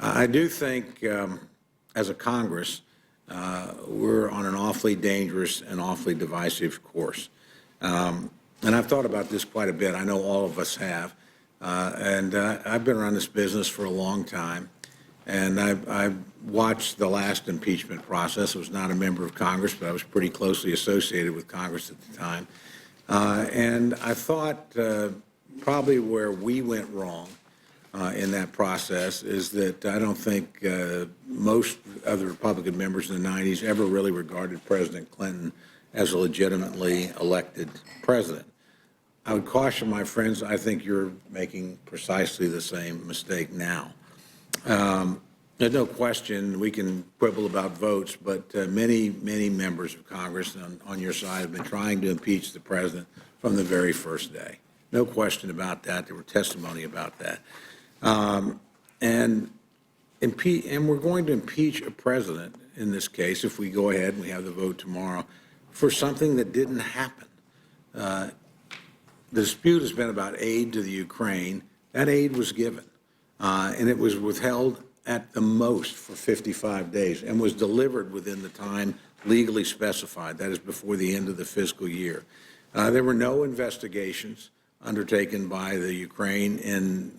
I do think, as a Congress, we're on an awfully dangerous and awfully divisive course. And I've thought about this quite a bit. I know all of us have. I've been around this business for a long time. And I've watched the last impeachment process. I was not a member of Congress, but I was pretty closely associated with Congress at the time. And I thought probably where we went wrong in that process is that I don't think most of the Republican members in the 90s ever really regarded President Clinton as a legitimately elected president. I would caution my friends, I think you're making precisely the same mistake now. There's no question we can quibble about votes, but many members of Congress on your side have been trying to impeach the president from the very first day. No question about that. There were testimony about that. And we're going to impeach a president in this case, if we go ahead and we have the vote tomorrow, for something that didn't happen. The dispute has been about aid to the Ukraine. That aid was given, and it was withheld at the most for 55 days and was delivered within the time legally specified. That is before the end of the fiscal year. There were no investigations undertaken by the Ukraine in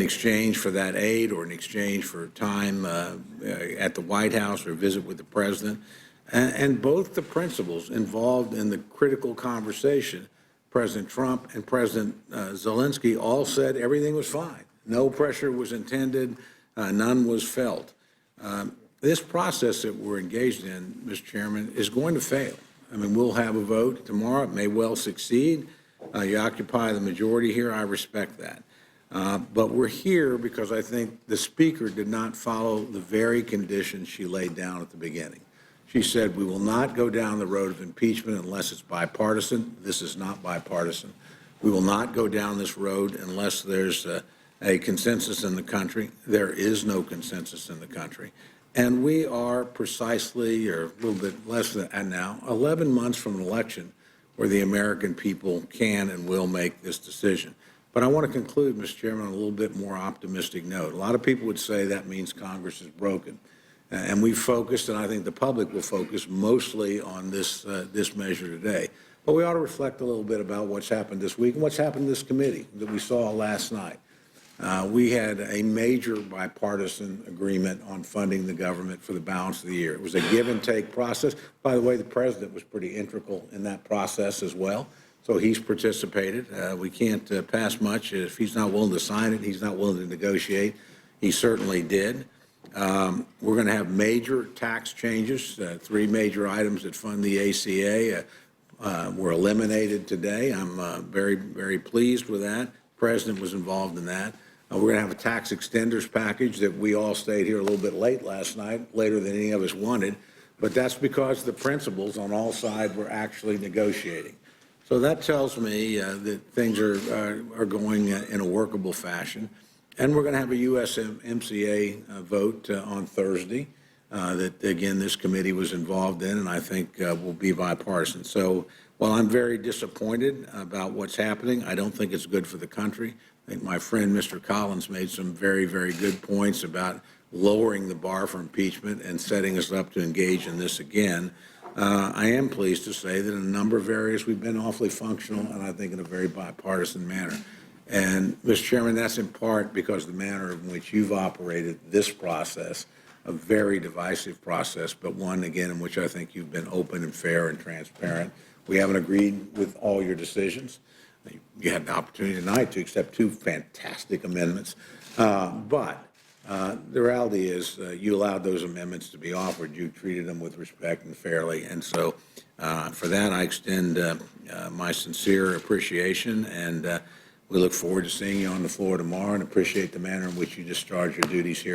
exchange for that aid or in exchange for time at the White House or visit with the president. And both the principals involved in the critical conversation, President Trump and President Zelensky, all said everything was fine. No pressure was intended, none was felt. This process that we're engaged in, Mr. Chairman, is going to fail. I mean, we'll have a vote tomorrow. It may well succeed. You occupy the majority here. I respect that. But we're here because I think the Speaker did not follow the very conditions she laid down at the beginning. She said, we will not go down the road of impeachment unless it's bipartisan. This is not bipartisan. We will not go down this road unless there's a consensus in the country. There is no consensus in the country. And we are precisely, or a little bit less than that now, 11 months from an election where the American people can and will make this decision. But I want to conclude, Mr. Chairman, on a little bit more optimistic note. A lot of people would say that means Congress is broken. And we've focused, and I think the public will focus mostly on this measure today. But we ought to reflect a little bit about what's happened this week and what's happened in this committee that we saw last night. We had a major bipartisan agreement on funding the government for the balance of the year. It was a give and take process. By the way, the president was pretty integral in that process as well. So he's participated. We can't pass much. If he's not willing to sign it, he's not willing to negotiate. He certainly did. We're going to have major tax changes. 3 major items that fund the ACA were eliminated today. I'm very pleased with that. The president was involved in that. We're going to have a tax extenders package that we all stayed here a little bit late last night, later than any of us wanted. But that's because the principals on all sides were actually negotiating. So that tells me that things are going in a workable fashion. And we're going to have a USMCA vote on Thursday that, again, this committee was involved in, and I think will be bipartisan. So while I'm very disappointed about what's happening, I don't think it's good for the country. I think my friend Mr. Collins made some very good points about lowering the bar for impeachment and setting us up to engage in this again. I am pleased to say that in a number of areas we've been awfully functional, and I think in a very bipartisan manner. And, Mr. Chairman, that's in part because of the manner in which you've operated this process, a very divisive process, but one, again, in which I think you've been open and fair and transparent. We haven't agreed with all your decisions. You had the opportunity tonight to accept 2 fantastic amendments. But the reality is you allowed those amendments to be offered. You treated them with respect and fairly. And so for that, I extend my sincere appreciation. And we look forward to seeing you on the floor tomorrow and appreciate the manner in which you discharge your duties here.